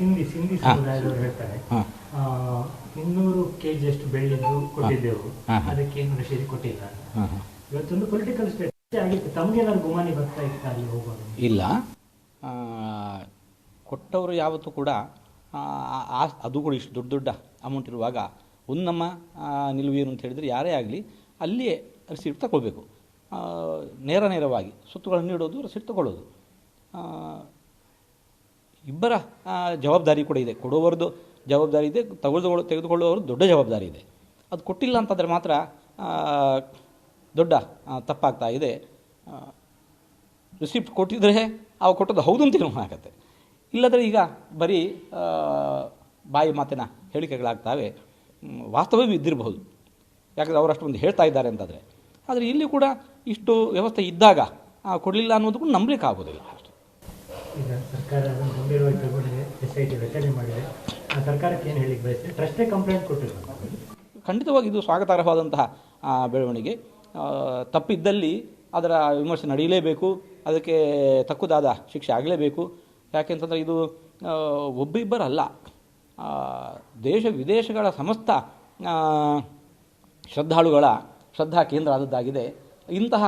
ಸಿಂಧಿ ಸಮುದಾಯದವರು ಹೇಳ್ತಾರೆ 200 kg ಅಷ್ಟು ಬೆಳ್ಳಿದ್ದು ಕೊಟ್ಟಿದ್ದೆವು, ಅದಕ್ಕೇನು ರಶೀದಿ ಕೊಟ್ಟಿಲ್ಲ. ಇವತ್ತೊಂದು ಪೊಲಿಟಿಕಲ್ ಸ್ಟೇಟ್ ಆಗಿತ್ತು. ತಮಗೇನಾದ್ರು ಗುಮಾನಿ ಬರ್ತಾ ಇತ್ತು ಅಲ್ಲಿ ಹೋಗೋದು? ಇಲ್ಲ, ಕೊಟ್ಟವರು ಯಾವತ್ತೂ ಕೂಡ ಅದು ಕೂಡ ಇಷ್ಟು ದೊಡ್ಡ ದೊಡ್ಡ ಅಮೌಂಟ್ ಇರುವಾಗ ಒಂದು ನಮ್ಮ ನಿಲುವು ಏನು ಅಂತ ಹೇಳಿದರೆ, ಯಾರೇ ಆಗಲಿ ಅಲ್ಲಿಯೇ ರಿಸೀಟ್ ತಗೊಳ್ಬೇಕು. ನೇರವಾಗಿ ಸುತ್ತುಗಳನ್ನು ನೀಡೋದು, ರಿಸೀಟ್ ತಗೊಳ್ಳೋದು ಇಬ್ಬರ ಜವಾಬ್ದಾರಿ ಕೂಡ ಇದೆ. ಕೊಡುವವರದ್ದು ಜವಾಬ್ದಾರಿ ಇದೆ, ತೆಗೆದುಕೊಳ್ಳುವವರು ದೊಡ್ಡ ಜವಾಬ್ದಾರಿ ಇದೆ. ಅದು ಕೊಟ್ಟಿಲ್ಲ ಅಂತಂದರೆ ಮಾತ್ರ ದೊಡ್ಡ ತಪ್ಪಾಗ್ತಾ ಇದೆ. ರಿಸಿಪ್ಟ್ ಕೊಟ್ಟಿದ್ರೆ ಅವು ಕೊಟ್ಟದ್ದು ಹೌದು ಅಂತ ತೀರ್ಮಾನ ಆಗುತ್ತೆ. ಇಲ್ಲದ್ರೆ ಈಗ ಬರೀ ಬಾಯಿ ಮಾತಿನ ಹೇಳಿಕೆಗಳಾಗ್ತವೆ. ವಾಸ್ತವವೂ ಇದ್ದಿರಬಹುದು, ಯಾಕಂದರೆ ಅವರಷ್ಟು ಒಂದು ಹೇಳ್ತಾ ಇದ್ದಾರೆ ಅಂತಂದರೆ. ಆದರೆ ಇಲ್ಲಿ ಕೂಡ ಇಷ್ಟು ವ್ಯವಸ್ಥೆ ಇದ್ದಾಗ ಕೊಡಲಿಲ್ಲ ಅನ್ನೋದು ಕೂಡ ನಂಬಲಿಕ್ಕೆ ಆಗೋದಿಲ್ಲ. ಈಗ ಸರ್ಕಾರ ಗಂಭೀರವಾಗಿ ತಗೊಂಡಿದೆ, SIT ರಚನೆ ಮಾಡಿದೆ. ಸರ್ಕಾರಕ್ಕೆ ಏನು ಹೇಳಿಕ್ಕೆ ಬಯಸ್ತದೆ? ಟ್ರಸ್ಟೇ ಕಂಪ್ಲೇಂಟ್ ಕೊಟ್ಟಿಲ್ಲ. ಖಂಡಿತವಾಗಿ ಇದು ಸ್ವಾಗತಾರ್ಹವಾದಂತಹ ಬೆಳವಣಿಗೆ. ತಪ್ಪಿದ್ದಲ್ಲಿ ಅದರ ವಿಮರ್ಶೆ ನಡೆಯಲೇಬೇಕು, ಅದಕ್ಕೆ ತಕ್ಕುದಾದ ಶಿಕ್ಷೆ ಆಗಲೇಬೇಕು. ಯಾಕೆಂತಂದರೆ ಇದು ಒಬ್ಬಿಬ್ಬರಲ್ಲ, ದೇಶ ವಿದೇಶಗಳ ಸಮಸ್ತ ಶ್ರದ್ಧಾಳುಗಳ ಶ್ರದ್ಧಾ ಕೇಂದ್ರ ಆದದ್ದಾಗಿದೆ. ಇಂತಹ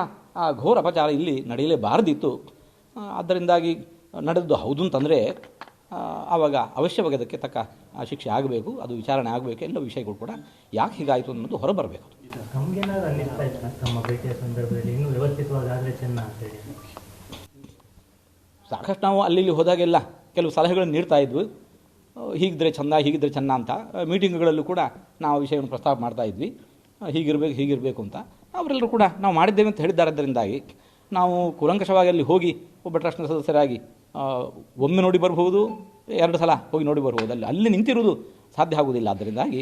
ಘೋರ ಅಪಚಾರ ಇಲ್ಲಿ ನಡೆಯಲೇಬಾರದಿತ್ತು. ಆದ್ದರಿಂದಾಗಿ ನಡೆದು ಹೌದು ಅಂತಂದರೆ ಆವಾಗ ಅವಶ್ಯವಾಗಿ ಅದಕ್ಕೆ ತಕ್ಕ ಶಿಕ್ಷೆ ಆಗಬೇಕು, ಅದು ವಿಚಾರಣೆ ಆಗಬೇಕು. ಎಲ್ಲ ವಿಷಯಗಳು ಕೂಡ ಯಾಕೆ ಹೀಗಾಯಿತು ಅನ್ನೋದು ಹೊರಬರಬೇಕು. ಸಾಕಷ್ಟು ನಾವು ಅಲ್ಲಿ ಹೋದಾಗೆಲ್ಲ ಕೆಲವು ಸಲಹೆಗಳನ್ನು ನೀಡ್ತಾ ಇದ್ವಿ. ಹೀಗಿದ್ರೆ ಚೆಂದ, ಹೀಗಿದ್ರೆ ಚೆನ್ನ ಅಂತ. ಮೀಟಿಂಗ್ಗಳಲ್ಲೂ ಕೂಡ ನಾವು ವಿಷಯವನ್ನು ಪ್ರಸ್ತಾಪ ಮಾಡ್ತಾ ಇದ್ವಿ, ಹೀಗಿರಬೇಕು ಅಂತ. ಅವರೆಲ್ಲರೂ ಕೂಡ ನಾವು ಮಾಡಿದ್ದೇವೆ ಅಂತ ಹೇಳಿದ್ದಾರೆ. ಅದರಿಂದಾಗಿ ನಾವು ಕೂಲಂಕಷವಾಗಿ ಅಲ್ಲಿ ಹೋಗಿ ಒಬ್ಬ ಟ್ರಸ್ಟ್ನ ಸದಸ್ಯರಾಗಿ ಒಮ್ಮೆ ನೋಡಿ ಬರ್ಬೋದು, 2 ಸಲ ಹೋಗಿ ನೋಡಿ ಬರ್ಬೋದು. ಅಲ್ಲಿ ನಿಂತಿರುವುದು ಸಾಧ್ಯ ಆಗುವುದಿಲ್ಲ. ಅದರಿಂದಾಗಿ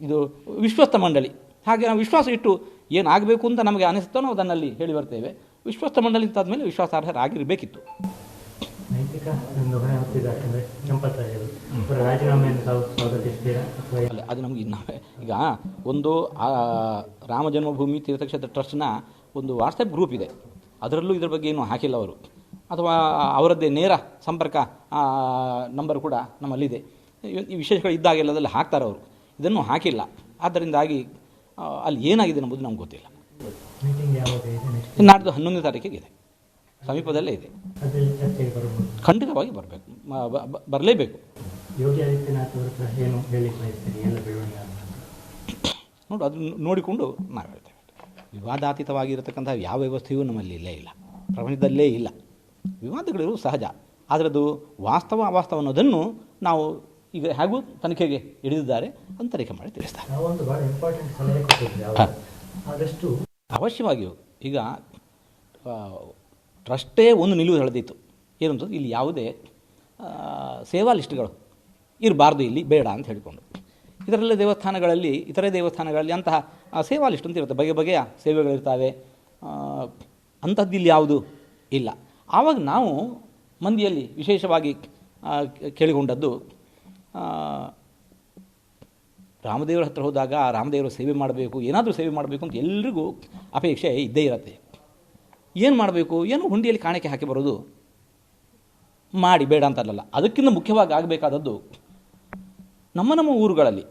ಇದು ವಿಶ್ವಸ್ತ ಮಂಡಳಿ, ಹಾಗೆ ನಾವು ವಿಶ್ವಾಸ ಇಟ್ಟು ಏನಾಗಬೇಕು ಅಂತ ನಮಗೆ ಅನಿಸುತ್ತೋ ನಾವು ಅದನ್ನಲ್ಲಿ ಹೇಳಿ ಬರ್ತೇವೆ. ವಿಶ್ವಸ್ತ ಮಂಡಳಿ ಅಂತಾದ್ಮೇಲೆ ವಿಶ್ವಾಸಾರ್ಹರಾಗಿರಬೇಕಿತ್ತು. ಅದು ನಮಗೆ ಈಗ ಒಂದು ರಾಮ ಜನ್ಮಭೂಮಿ ತೀರ್ಥಕ್ಷೇತ್ರ ಟ್ರಸ್ಟ್ನ ಒಂದು ವಾಟ್ಸಪ್ ಗ್ರೂಪ್ ಇದೆ. ಅದರಲ್ಲೂ ಇದರ ಬಗ್ಗೆ ಏನೂ ಹಾಕಿಲ್ಲ ಅವರು, ಅಥವಾ ಅವರದ್ದೇ ನೇರ ಸಂಪರ್ಕ ನಂಬರ್ ಕೂಡ ನಮ್ಮಲ್ಲಿದೆ. ಈ ವಿಶೇಷಗಳು ಇದ್ದಾಗೆಲ್ಲ ಅದರಲ್ಲಿ ಹಾಕ್ತಾರೆ ಅವರು, ಇದನ್ನು ಹಾಕಿಲ್ಲ. ಆದ್ದರಿಂದಾಗಿ ಅಲ್ಲಿ ಏನಾಗಿದೆ ಅನ್ನೋದು ನಮ್ಗೆ ಗೊತ್ತಿಲ್ಲ. ನಾಡ್ದು 11ನೇ ತಾರೀಕಿಗೆ ಇದೆ, ಸಮೀಪದಲ್ಲೇ ಇದೆ. ಖಂಡಿತವಾಗಿ ಬರಬೇಕು, ಬರಲೇಬೇಕು. ಯೋಗಿ ಆದಿತ್ಯನಾಥ್ ಏನು ನೋಡು, ಅದು ನೋಡಿಕೊಂಡು ನಾವು ಹೇಳ್ತೇವೆ. ವಿವಾದಾತೀತವಾಗಿರತಕ್ಕಂಥ ಯಾವ ವ್ಯವಸ್ಥೆಯೂ ನಮ್ಮಲ್ಲಿ ಇಲ್ಲೇ ಇಲ್ಲ, ಪ್ರಪಂಚದಲ್ಲೇ ಇಲ್ಲ. ವಿವಾದಗಳು ಸಹಜ, ಆದರೆ ಅದು ವಾಸ್ತವ ಅವಾಸ್ತವ ಅನ್ನೋದನ್ನು ನಾವು ಈಗ ಹೇಗೂ ತನಿಖೆಗೆ ಹಿಡಿದಿದ್ದಾರೆ ಅಂತ ತನಿಖೆ ಮಾಡಿ ತಿಳಿಸ್ತಾರೆ. ಅವಶ್ಯವಾಗಿಯೂ ಈಗ ಟ್ರಸ್ಟೇ ಒಂದು ನಿಲುವು ಎಳೆದಿತ್ತು. ಏನು ಅಂತಂದ್ರೆ, ಇಲ್ಲಿ ಯಾವುದೇ ಸೇವಾ ಲಿಸ್ಟ್ಗಳು ಇರಬಾರ್ದು, ಇಲ್ಲಿ ಬೇಡ ಅಂತ ಹೇಳಿಕೊಂಡು. ಇದರಲ್ಲೇ ದೇವಸ್ಥಾನಗಳಲ್ಲಿ, ಇತರೆ ದೇವಸ್ಥಾನಗಳಲ್ಲಿ ಅಂತಹ ಸೇವಾ ಲಿಸ್ಟ್ ಅಂತ ಇರುತ್ತೆ, ಬಗೆ ಬಗೆಯ ಸೇವೆಗಳಿರ್ತವೆ. ಅಂಥದ್ದು ಇಲ್ಲಿ ಯಾವುದು ಇಲ್ಲ. ಆವಾಗ ನಾವು ಮಂದಿಯಲ್ಲಿ ವಿಶೇಷವಾಗಿ ಕೇಳಿಕೊಂಡದ್ದು, ರಾಮದೇವರ ಹತ್ರ ಹೋದಾಗ ರಾಮದೇವರ ಸೇವೆ ಮಾಡಬೇಕು, ಏನಾದರೂ ಸೇವೆ ಮಾಡಬೇಕು ಅಂತ ಎಲ್ರಿಗೂ ಅಪೇಕ್ಷೆ ಇದ್ದೇ ಇರುತ್ತೆ. ಏನು ಮಾಡಬೇಕು, ಏನು ಹುಂಡಿಯಲ್ಲಿ ಕಾಣಿಕೆ ಹಾಕಿ ಬರೋದು ಮಾಡಿ, ಬೇಡ ಅಂತಲ್ಲ. ಅದಕ್ಕಿಂತ ಮುಖ್ಯವಾಗಿ ಆಗಬೇಕಾದದ್ದು, ನಮ್ಮ ಊರುಗಳಲ್ಲಿ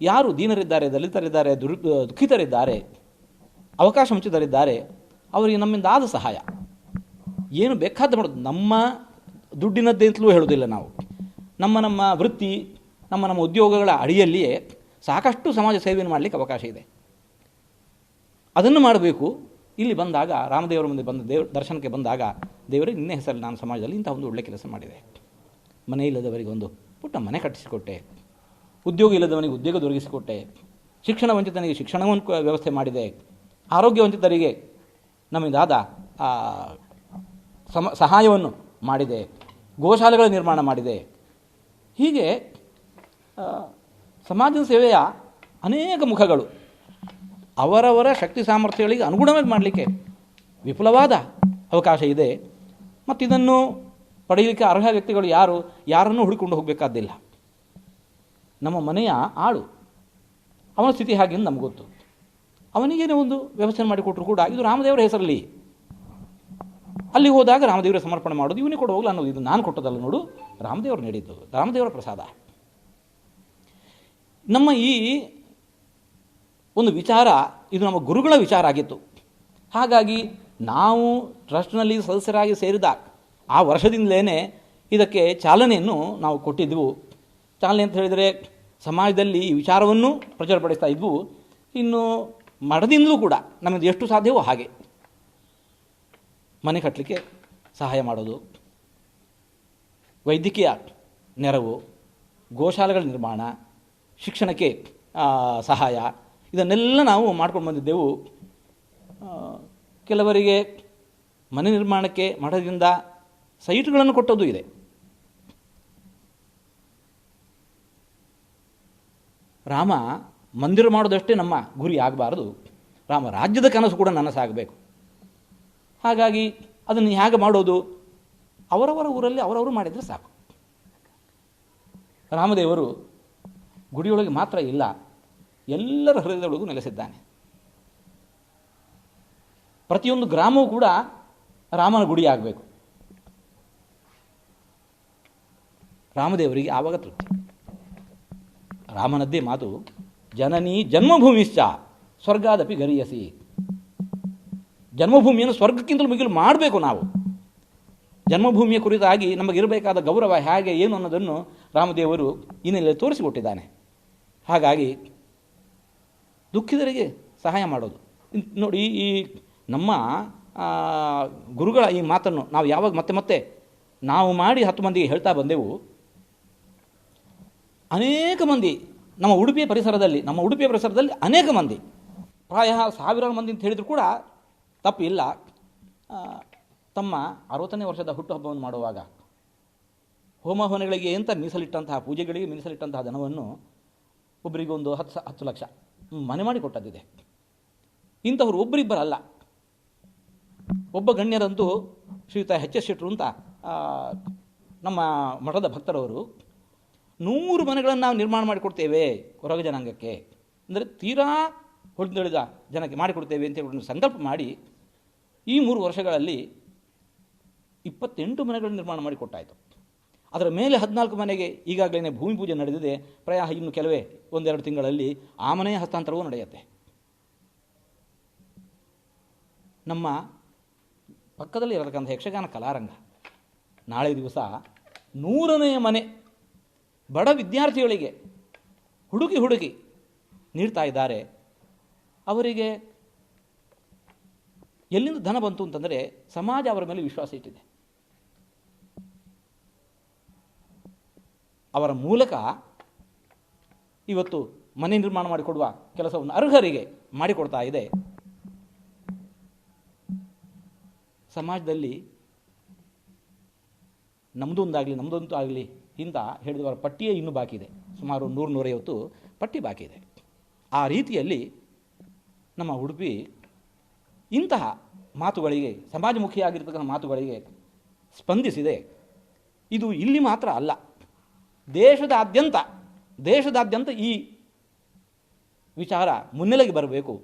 ಯಾರು ದೀನರಿದ್ದಾರೆ, ದಲಿತರಿದ್ದಾರೆ, ದುಃಖಿತರಿದ್ದಾರೆ, ಅವಕಾಶ ವಂಚಿತರಿದ್ದಾರೆ, ಅವರಿಗೆ ನಮ್ಮಿಂದ ಆದ ಸಹಾಯ ಏನು ಬೇಕಾದ ಮಾಡೋದು. ನಮ್ಮ ದುಡ್ಡಿನದ್ದೇ ಅಂತಲೂ ಹೇಳೋದಿಲ್ಲ ನಾವು. ನಮ್ಮ ವೃತ್ತಿ, ನಮ್ಮ ಉದ್ಯೋಗಗಳ ಅಡಿಯಲ್ಲಿಯೇ ಸಾಕಷ್ಟು ಸಮಾಜ ಸೇವೆಯನ್ನು ಮಾಡಲಿಕ್ಕೆ ಅವಕಾಶ ಇದೆ. ಅದನ್ನು ಮಾಡಬೇಕು. ಇಲ್ಲಿ ಬಂದಾಗ, ರಾಮದೇವರ ಮುಂದೆ ದರ್ಶನಕ್ಕೆ ಬಂದಾಗ, ದೇವರೇ ನಿನ್ನೆ ಹೆಸರಲ್ಲಿ ನಾನು ಸಮಾಜದಲ್ಲಿ ಇಂಥ ಒಂದು ಒಳ್ಳೆ ಕೆಲಸ ಮಾಡಿದೆ, ಮನೆ ಇಲ್ಲದವರಿಗೆ ಒಂದು ಪುಟ್ಟ ಮನೆ ಕಟ್ಟಿಸಿಕೊಟ್ಟೆ, ಉದ್ಯೋಗ ಇಲ್ಲದವನಿಗೆ ಉದ್ಯೋಗ ದೊರಕಿಸಿಕೊಟ್ಟೆ, ಶಿಕ್ಷಣ ವಂಚಿತನಿಗೆ ಶಿಕ್ಷಣವನ್ನು ವ್ಯವಸ್ಥೆ ಮಾಡಿದೆ, ಆರೋಗ್ಯ ವಂಚಿತರಿಗೆ ನಮ್ಮಿಂದಾದ ಸಹಾಯವನ್ನು ಮಾಡಿದೆ, ಗೋಶಾಲೆಗಳ ನಿರ್ಮಾಣ ಮಾಡಿದೆ. ಹೀಗೆ ಸಮಾಜದ ಸೇವೆಯ ಅನೇಕ ಮುಖಗಳು ಅವರವರ ಶಕ್ತಿ ಸಾಮರ್ಥ್ಯಗಳಿಗೆ ಅನುಗುಣವಾಗಿ ಮಾಡಲಿಕ್ಕೆ ವಿಪುಲವಾದ ಅವಕಾಶ ಇದೆ. ಮತ್ತು ಇದನ್ನು ಪಡೆಯಲಿಕ್ಕೆ ಅರ್ಹ ವ್ಯಕ್ತಿಗಳು ಯಾರನ್ನೂ ಹುಡುಕೊಂಡು ಹೋಗಬೇಕಾದ್ದಿಲ್ಲ. ನಮ್ಮ ಮನೆಯ ಆಳು, ಅವನ ಸ್ಥಿತಿ ಹಾಗೆ ನಮ್ಗೆ ಗೊತ್ತು. ಅವನಿಗೇನೇ ಒಂದು ವ್ಯವಸ್ಥೆ ಮಾಡಿಕೊಟ್ರು ಕೂಡ ಇದು ರಾಮದೇವರ ಹೆಸರಲ್ಲಿ ಅಲ್ಲಿ ಹೋದಾಗ ರಾಮದೇವರಿಗೆ ಸಮರ್ಪಣೆ ಮಾಡೋದು, ಇವನಿಗೆ ಕೊಡು ಹೋಗಲ್ಲ ಅನ್ನೋದು, ಇದು ನಾನು ಕೊಟ್ಟದಲ್ಲ ನೋಡು, ರಾಮದೇವರು ನೀಡಿದ್ದು, ರಾಮದೇವರ ಪ್ರಸಾದ. ನಮ್ಮ ಈ ಒಂದು ವಿಚಾರ ಇದು ನಮ್ಮ ಗುರುಗಳ ವಿಚಾರ ಆಗಿತ್ತು. ಹಾಗಾಗಿ ನಾವು ಟ್ರಸ್ಟ್ನಲ್ಲಿ ಸದಸ್ಯರಾಗಿ ಸೇರಿದ ಆ ವರ್ಷದಿಂದಲೇ ಇದಕ್ಕೆ ಚಾಲನೆಯನ್ನು ನಾವು ಕೊಟ್ಟಿದ್ದೆವು. ಚಾಲನೆ ಅಂತ ಹೇಳಿದರೆ ಸಮಾಜದಲ್ಲಿ ಈ ವಿಚಾರವನ್ನು ಪ್ರಚಾರಪಡಿಸ್ತಾ ಇದ್ವು. ಇನ್ನು ಮಠದಿಂದಲೂ ಕೂಡ ನಮಗೆ ಎಷ್ಟು ಸಾಧ್ಯವೋ ಹಾಗೆ ಮನೆ ಕಟ್ಟಲಿಕ್ಕೆ ಸಹಾಯ ಮಾಡೋದು, ವೈದ್ಯಕೀಯ ನೆರವು, ಗೋಶಾಲೆಗಳ ನಿರ್ಮಾಣ, ಶಿಕ್ಷಣಕ್ಕೆ ಸಹಾಯ, ಇದನ್ನೆಲ್ಲ ನಾವು ಮಾಡ್ಕೊಂಡು ಬಂದಿದ್ದೆವು. ಕೆಲವರಿಗೆ ಮನೆ ನಿರ್ಮಾಣಕ್ಕೆ ಮಠದಿಂದ ಸೈಟ್ಗಳನ್ನು ಕೊಟ್ಟದ್ದು ಇದೆ. ರಾಮ ಮಂದಿರ ಮಾಡೋದಷ್ಟೇ ನಮ್ಮ ಗುರಿ ಆಗಬಾರದು, ರಾಮ ರಾಜ್ಯದ ಕನಸು ಕೂಡ ನನಸಾಗಬೇಕು. ಹಾಗಾಗಿ ಅದನ್ನು ಹೇಗೆ ಮಾಡೋದು, ಅವರವರ ಊರಲ್ಲಿ ಅವರವರು ಮಾಡಿದರೆ ಸಾಕು. ರಾಮದೇವರು ಗುಡಿಯೊಳಗೆ ಮಾತ್ರ ಇಲ್ಲ, ಎಲ್ಲರ ಹೃದಯದೊಳಗೂ ನೆಲೆಸಿದ್ದಾನೆ. ಪ್ರತಿಯೊಂದು ಗ್ರಾಮವೂ ಕೂಡ ರಾಮನ ಗುಡಿ ಆಗಬೇಕು. ರಾಮದೇವರಿಗೆ ಆವಾಗ ತೃಪ್ತಿ. ರಾಮನದ್ದೇ ಮಾತು, ಜನನಿ ಜನ್ಮಭೂಮಿಶ್ಚ ಸ್ವರ್ಗಾದಪಿ ಗರಿಯಸಿ. ಜನ್ಮಭೂಮಿಯನ್ನು ಸ್ವರ್ಗಕ್ಕಿಂತಲೂ ಮಿಗಿಲು ಮಾಡಬೇಕು ನಾವು. ಜನ್ಮಭೂಮಿಯ ಕುರಿತಾಗಿ ನಮಗಿರಬೇಕಾದ ಗೌರವ ಹೇಗೆ ಏನು ಅನ್ನೋದನ್ನು ರಾಮದೇವರು ಇನ್ನೆಲ್ಲ ತೋರಿಸಿಕೊಟ್ಟಿದ್ದಾನೆ. ಹಾಗಾಗಿ ದುಃಖಿತರಿಗೆ ಸಹಾಯ ಮಾಡೋದು ನೋಡಿ. ಈ ನಮ್ಮ ಗುರುಗಳ ಈ ಮಾತನ್ನು ನಾವು ಯಾವಾಗ ಮತ್ತೆ ಮತ್ತೆ ನಾವು ಮಾಡಿ 10 ಮಂದಿಗೆ ಹೇಳ್ತಾ ಬಂದೆವು. ಅನೇಕ ಮಂದಿ ನಮ್ಮ ಉಡುಪಿಯ ಪರಿಸರದಲ್ಲಿ ಅನೇಕ ಮಂದಿ, ಪ್ರಾಯ 1000 ಮಂದಿ ಅಂತ ಹೇಳಿದರೂ ಕೂಡ ತಪ್ಪಿಲ್ಲ, ತಮ್ಮ 60ನೇ ವರ್ಷದ ಹುಟ್ಟುಹಬ್ಬವನ್ನು ಮಾಡುವಾಗ ಹೋಮ ಹವನಗಳಿಗೆ ಅಂತ ಮೀಸಲಿಟ್ಟಂತಹ, ಪೂಜೆಗಳಿಗೆ ಮೀಸಲಿಟ್ಟಂತಹ ಧನವನ್ನು ಒಬ್ಬರಿಗೊಂದು 10 ಲಕ್ಷ ಮನೆ ಮಾಡಿ ಕೊಟ್ಟದ್ದಿದೆ. ಇಂಥವ್ರು ಒಬ್ಬರಿಬ್ಬರಲ್ಲ. ಒಬ್ಬ ಗಣ್ಯರಂತೂ ಶ್ರೀಯುತ ಎಚ್ ಎಸ್ ಶೆಟ್ಟರು ಅಂತ ನಮ್ಮ ಮಠದ ಭಕ್ತರವರು 100 ಮನೆಗಳನ್ನು ನಾವು ನಿರ್ಮಾಣ ಮಾಡಿಕೊಡ್ತೇವೆ ಹೊರಗ ಜನಾಂಗಕ್ಕೆ, ಅಂದರೆ ತೀರಾ ಹೊಡೆದಳಿದ ಜನಕ್ಕೆ ಮಾಡಿಕೊಡ್ತೇವೆ ಅಂತ ಹೇಳಿ ಸಂಕಲ್ಪ ಮಾಡಿ ಈ 3 ವರ್ಷಗಳಲ್ಲಿ 28 ಮನೆಗಳನ್ನು ನಿರ್ಮಾಣ ಮಾಡಿಕೊಟ್ಟಾಯಿತು. ಅದರ ಮೇಲೆ 14 ಮನೆಗೆ ಈಗಾಗಲೇ ಭೂಮಿ ಪೂಜೆ ನಡೆದಿದೆ. ಪ್ರಾಯ ಇನ್ನು ಕೆಲವೇ 1-2 ತಿಂಗಳಲ್ಲಿ ಆ ಮನೆಯ ಹಸ್ತಾಂತರವೂ ನಡೆಯುತ್ತೆ. ನಮ್ಮ ಪಕ್ಕದಲ್ಲಿ ಇರತಕ್ಕಂಥ ಯಕ್ಷಗಾನ ಕಲಾರಂಗ ನಾಳೆ ದಿವಸ 100ನೇ ಮನೆ ಬಡ ವಿದ್ಯಾರ್ಥಿಗಳಿಗೆ ಹುಡುಕಿ ನೀಡ್ತಾ ಇದ್ದಾರೆ. ಅವರಿಗೆ ಎಲ್ಲಿಂದ ಧನ ಬಂತು ಅಂತಂದರೆ ಸಮಾಜ ಅವರ ಮೇಲೆ ವಿಶ್ವಾಸ ಇಟ್ಟಿದೆ. ಅವರ ಮೂಲಕ ಇವತ್ತು ಮನೆ ನಿರ್ಮಾಣ ಮಾಡಿಕೊಡುವ ಕೆಲಸವನ್ನು ಅರ್ಹರಿಗೆ ಮಾಡಿಕೊಡ್ತಾ ಇದೆ. ಸಮಾಜದಲ್ಲಿ ನಮ್ಮದೊಂದು ಆಗಲಿ ಇಂತ ಹೇಳಿದವರ ಪಟ್ಟಿಯೇ ಇನ್ನೂ ಬಾಕಿ ಇದೆ. ಸುಮಾರು 100-150 ಪಟ್ಟಿ ಬಾಕಿ ಇದೆ. ಆ ರೀತಿಯಲ್ಲಿ ನಮ್ಮ ಉಡುಪಿ ಇಂತಹ ಮಾತುಗಳಿಗೆ, ಸಮಾಜಮುಖಿಯಾಗಿರ್ತಕ್ಕಂಥ ಮಾತುಗಳಿಗೆ ಸ್ಪಂದಿಸಿದೆ. ಇದು ಇಲ್ಲಿ ಮಾತ್ರ ಅಲ್ಲ, ದೇಶದಾದ್ಯಂತ ಈ ವಿಚಾರ ಮುನ್ನೆಲೆಗೆ ಬರಬೇಕು.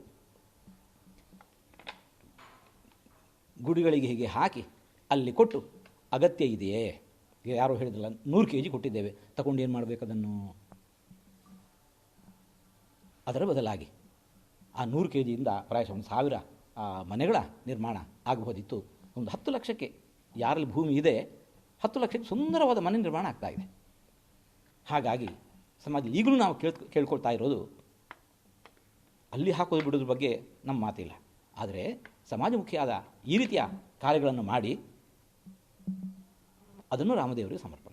ಗುಡಿಗಳಿಗೆ ಹೀಗೆ ಹಾಕಿ ಅಲ್ಲಿ ಕೊಟ್ಟು ಅಗತ್ಯ ಇದೆಯೇ? ಯಾರೋ ಹೇಳಿದ್ರಲ್ಲ 100 kg ಕೊಟ್ಟಿದ್ದೇವೆ, ತಗೊಂಡು ಏನು ಮಾಡಬೇಕು ಅದನ್ನು? ಅದರ ಬದಲಾಗಿ ಆ 100 kgಯಿಂದ ಪ್ರಾಯಶಃ 1000 ಮನೆಗಳ ನಿರ್ಮಾಣ ಆಗಬಹುದಿತ್ತು. ಒಂದು 10 ಲಕ್ಷಕ್ಕೆ ಯಾರಲ್ಲಿ ಭೂಮಿ ಇದೆ 10 ಲಕ್ಷಕ್ಕೆ ಸುಂದರವಾದ ಮನೆ ನಿರ್ಮಾಣ ಆಗ್ತಾ ಇದೆ. ಹಾಗಾಗಿ ಸಮಾಜ ಈಗಲೂ ನಾವು ಕೇಳ್ಕೊಳ್ತಾ ಇರೋದು, ಅಲ್ಲಿ ಹಾಕೋದು ಬಿಡೋದ್ರ ಬಗ್ಗೆ ನಮ್ಮ ಮಾತಿಲ್ಲ. ಆದರೆ ಸಮಾಜಮುಖಿಯಾದ ಈ ರೀತಿಯ ಕಾರ್ಯಗಳನ್ನು ಮಾಡಿ ಅದನ್ನು ರಾಮದೇವರಿಗೆ ಸಮರ್ಪಣೆ